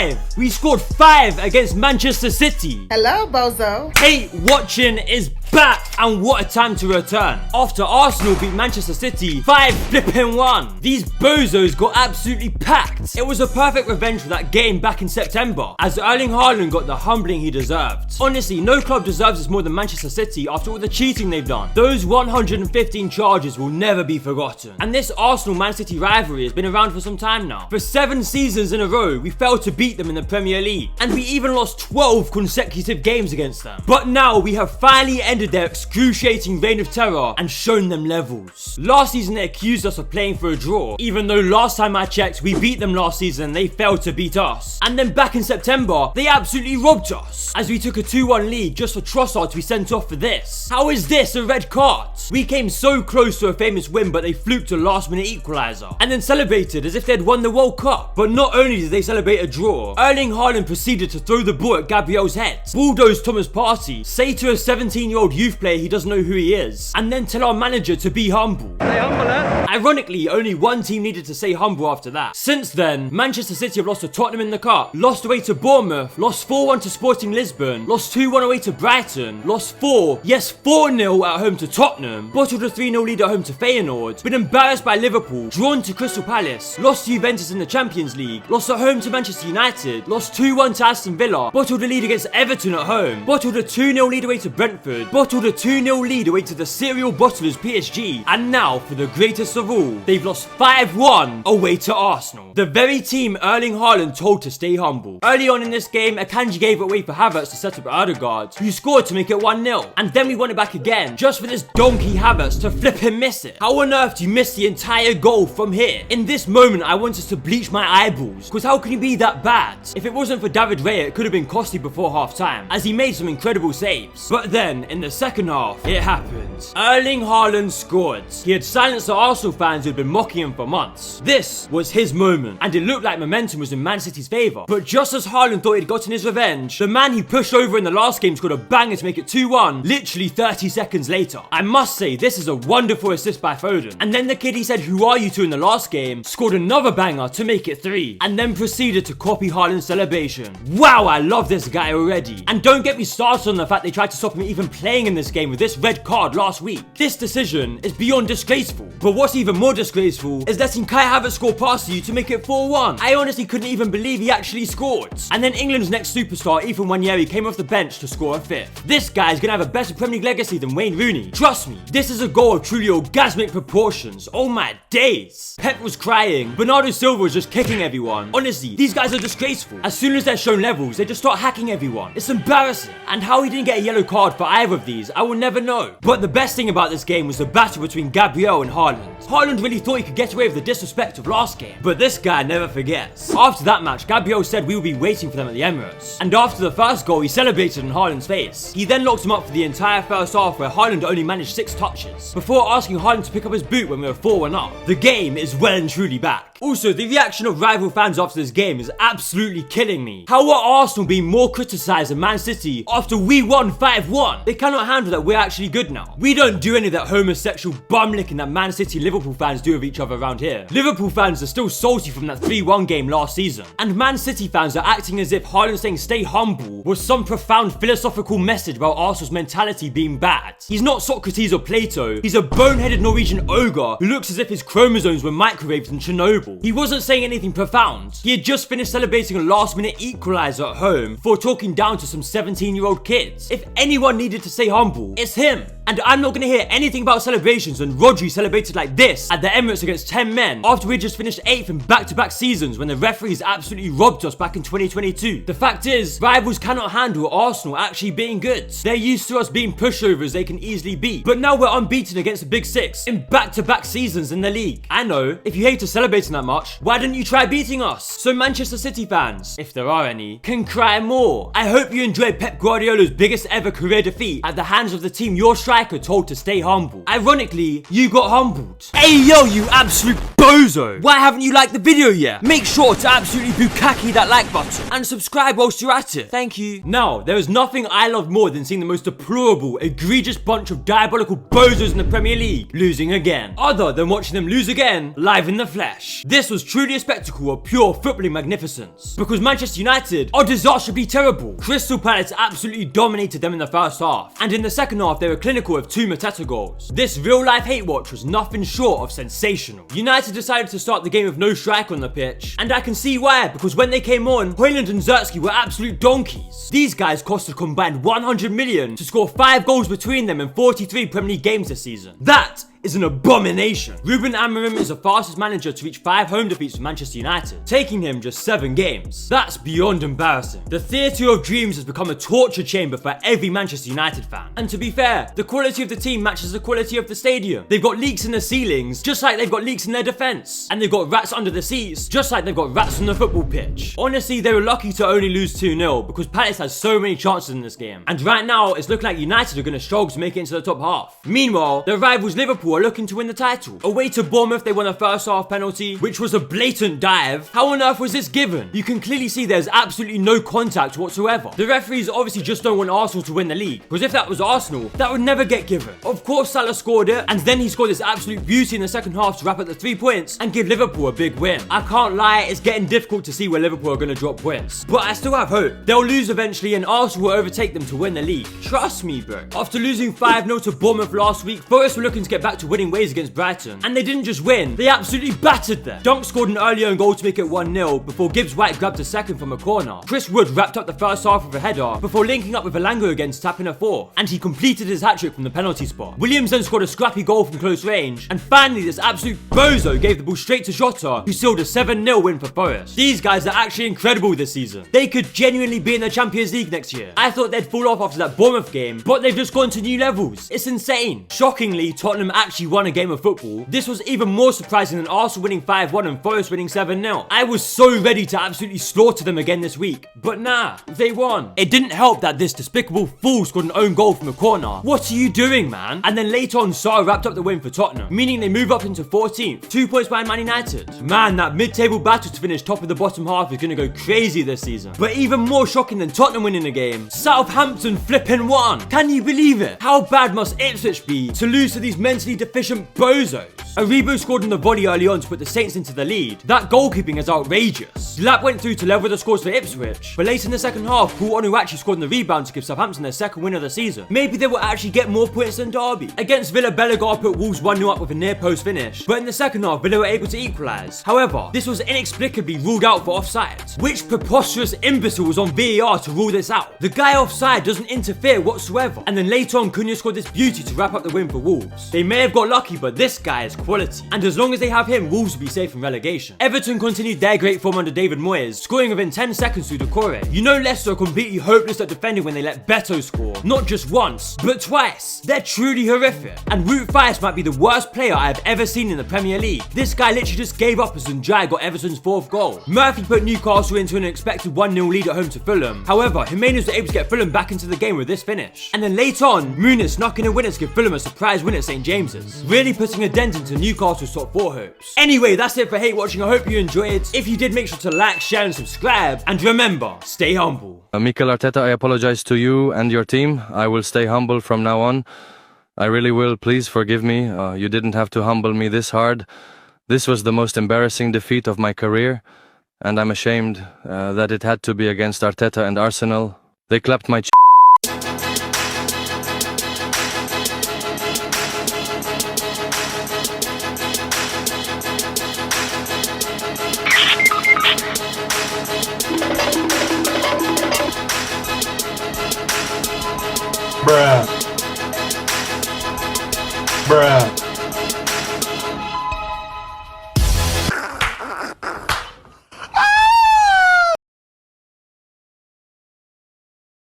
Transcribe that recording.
5! We scored 5 against Manchester City. Hello, bozo. Hatewatching is back, and what a time to return. After Arsenal beat Manchester City 5-1. These bozos got absolutely packed. It was a perfect revenge for that game back in September, as Erling Haaland got the humbling he deserved. Honestly, no club deserves this more than Manchester City after all the cheating they've done. Those 115 charges will never be forgotten. And this Arsenal-Man City rivalry has been around for some time now. For 7 seasons in a row, we failed to beat them in the Premier League, and we even lost 12 consecutive games against them. But now we have finally ended their excruciating reign of terror and shown them levels. Last season they accused us of playing for a draw, even though last time I checked we beat them last season and they failed to beat us. And then back in September they absolutely robbed us, as we took a 2-1 lead just for Trossard to be sent off for this. How is this a red card? We came so close to a famous win, but they fluked a last minute equaliser and then celebrated as if they'd won the World Cup. But not only did they celebrate a draw, Erling Haaland proceeded to throw the ball at Gabriel's head, bulldoze Thomas Partey, say to a 17-year-old youth player he doesn't know who he is, and then tell our manager to be humble. Stay humble, eh? Ironically, only one team needed to say humble after that. Since then, Manchester City have lost to Tottenham in the Cup, lost away to Bournemouth, lost 4-1 to Sporting Lisbon, lost 2-1 away to Brighton, lost 4-0 at home to Tottenham, bottled a 3-0 lead at home to Feyenoord, been embarrassed by Liverpool, drawn to Crystal Palace, lost to Juventus in the Champions League, lost at home to Manchester United, lost 2-1 to Aston Villa, bottled a lead against Everton at home, bottled a 2-0 lead away to Brentford, bottled a 2-0 lead away to the serial bottlers PSG, and now, for the greatest of all, they've lost 5-1 away to Arsenal. The very team Erling Haaland told to stay humble. Early on in this game, Akanji gave it away for Havertz to set up Odegaard, who scored to make it 1-0, and then we won it back again, just for this donkey Havertz to flip and miss it. How on earth do you miss the entire goal from here? In this moment, I wanted to bleach my eyeballs, because how can you be that bad? If it wasn't for David Raya, it could have been costly before half time, as he made some incredible saves. But then, in the second half, it happened. Erling Haaland scored. He had silenced the Arsenal fans who had been mocking him for months. This was his moment, and it looked like momentum was in Man City's favour. But just as Haaland thought he'd gotten his revenge, the man he pushed over in the last game scored a banger to make it 2-1, literally 30 seconds later. I must say, this is a wonderful assist by Foden. And then the kid he said, "Who are you to?" in the last game, scored another banger to make it 3, and then proceeded to copy Haaland's celebration. Wow, I love this guy already. And don't get me started on the fact they tried to stop him even playing in this game with this red card last week. This decision is beyond disgraceful. But what's even more disgraceful is letting Kai Havertz score past you to make it 4-1. I honestly couldn't even believe he actually scored. And then England's next superstar, Ethan Nwaneri, came off the bench to score a 5th. This guy's gonna have a better Premier League legacy than Wayne Rooney. Trust me, this is a goal of truly orgasmic proportions. Oh my days. Pep was crying. Bernardo Silva was just kicking everyone. Honestly, these guys are disgraceful. As soon as they're shown levels, they just start hacking everyone. It's embarrassing. And how he didn't get a yellow card for either of these, I will never know. But the best thing about this game was the battle between Gabriel and Haaland. Haaland really thought he could get away with the disrespect of last game, but this guy never forgets. After that match, Gabriel said we will be waiting for them at the Emirates. And after the first goal, he celebrated in Haaland's face. He then locked him up for the entire first half, where Haaland only managed 6 touches, before asking Haaland to pick up his boot when we were 4-1 up. The game is well and truly back. Also, the reaction of rival fans after this game is absolutely killing me. How are Arsenal being more criticised than Man City after we won 5-1? They cannot handle that we're actually good now. We don't do any of that homosexual bum licking that Man City and Liverpool fans do with each other around here. Liverpool fans are still salty from that 3-1 game last season. And Man City fans are acting as if Haaland saying stay humble was some profound philosophical message about Arsenal's mentality being bad. He's not Socrates or Plato. He's a boneheaded Norwegian ogre who looks as if his chromosomes were microwaved in Chernobyl. He wasn't saying anything profound. He had just finished celebrating a last-minute equaliser at home before talking down to some 17-year-old kids. If anyone needed to stay humble, it's him. And I'm not going to hear anything about celebrations when Rodri celebrated like this at the Emirates against 10 men after we just finished 8th in back-to-back seasons when the referees absolutely robbed us back in 2022. The fact is, rivals cannot handle Arsenal actually being good. They're used to us being pushovers they can easily beat. But now we're unbeaten against the Big Six in back-to-back seasons in the league. I know, if you hate to celebrating that much, why don't you try beating us? So Manchester City fans, if there are any, can cry more. I hope you enjoyed Pep Guardiola's biggest ever career defeat at the hands of the team your striker told to stay humble. Ironically, you got humbled. Hey yo, you absolute bozo. Why haven't you liked the video yet? Make sure to absolutely bukkake that like button and subscribe whilst you're at it. Thank you. Now, there is nothing I love more than seeing the most deplorable, egregious bunch of diabolical bozos in the Premier League losing again, other than watching them lose again live in the flesh. This was truly a spectacle of pure footballing magnificence, because Manchester United are disastrously terrible. Crystal Palace absolutely dominated them in the first half, and in the second half they were clinical with 2 Mateta goals. This real life hate watch was nothing short of sensational. United decided to start the game with no striker on the pitch, and I can see why, because when they came on, Haaland and Zertsky were absolute donkeys. These guys cost a combined 100 million to score 5 goals between them in 43 Premier League games this season. That is an abomination. Ruben Amorim is the fastest manager to reach 5 home defeats for Manchester United, taking him just 7 games. That's beyond embarrassing. The Theatre of Dreams has become a torture chamber for every Manchester United fan. And to be fair, the quality of the team matches the quality of the stadium. They've got leaks in the ceilings, just like they've got leaks in their defence. And they've got rats under the seats, just like they've got rats on the football pitch. Honestly, they were lucky to only lose 2-0 because Palace has so many chances in this game. And right now, it's looking like United are going to struggle to make it into the top half. Meanwhile, their rivals Liverpool are looking to win the title. Away to Bournemouth, they won a first half penalty, which was a blatant dive. How on earth was this given? You can clearly see there's absolutely no contact whatsoever. The referees obviously just don't want Arsenal to win the league, because if that was Arsenal, that would never get given. Of course Salah scored it, and then he scored this absolute beauty in the second half to wrap up the 3 points and give Liverpool a big win. I can't lie, it's getting difficult to see where Liverpool are going to drop points, but I still have hope. They'll lose eventually and Arsenal will overtake them to win the league. Trust me, bro. After losing 5-0 to Bournemouth last week, Forest were looking to get back to winning ways against Brighton, and they didn't just win, they absolutely battered them. Dunk scored an early own goal to make it 1-0 before Gibbs White grabbed a second from a corner. Chris Wood wrapped up the first half with a header before linking up with Alango again to tap in a 4th, and he completed his hat-trick from the penalty spot. Williams then scored a scrappy goal from close range, and finally this absolute bozo gave the ball straight to Jota, who sealed a 7-0 win for Forest. These guys are actually incredible this season. They could genuinely be in the Champions League next year. I thought they'd fall off after that Bournemouth game, but they've just gone to new levels. It's insane. Shockingly, Tottenham actually won a game of football. This was even more surprising than Arsenal winning 5-1 and Forest winning 7-0. I was so ready to absolutely slaughter them again this week, but nah, they won. It didn't help that this despicable fool scored an own goal from a corner. What are you doing, man? And then later on, Sarr wrapped up the win for Tottenham, meaning they move up into 14th, 2 points behind Man United. Man, that mid-table battle to finish top of the bottom half is gonna go crazy this season. But even more shocking than Tottenham winning the game, Southampton flipping won. Can you believe it? How bad must Ipswich be to lose to these mentally deficient bozos? Aribo scored on the volley early on to put the Saints into the lead. That goalkeeping is outrageous. Lap went through to level the scores for Ipswich, but late in the second half, Paul Onuachu scored on the rebound to give Southampton their 2nd win of the season. Maybe they will actually get more points than Derby. Against Villa, Bellegar put Wolves 1-0 up with a near post finish, but in the second half, Villa were able to equalise. However, this was inexplicably ruled out for offside. Which preposterous imbecile was on VAR to rule this out? The guy offside doesn't interfere whatsoever, and then later on, Cunha scored this beauty to wrap up the win for Wolves. They may have got lucky, but this guy is quality, and as long as they have him, Wolves will be safe from relegation. Everton continued their great form under David Moyes, scoring within 10 seconds through Decore. You know Leicester are completely hopeless at defending when they let Beto score. Not just once, but twice. They're truly horrific. And Wout Faes might be the worst player I've ever seen in the Premier League. This guy literally just gave up as Njai got Everton's 4th goal. Murphy put Newcastle into an expected 1-0 lead at home to Fulham. However, Jimenez was able to get Fulham back into the game with this finish. And then later on, Muniz snuck in a winner to give Fulham a surprise win at St James's, really putting a dent into Newcastle's top 4 hopes. Anyway, that's it for Hate Watching. I hope you enjoyed. If you did, make sure to like, share and subscribe. And remember, stay humble. Mikel Arteta, I apologize to you and your team. I will stay humble from now on. I really will. Please forgive me. You didn't have to humble me this hard. This was the most embarrassing defeat of my career, and I'm ashamed that it had to be against Arteta and Arsenal. They clapped my Bruh.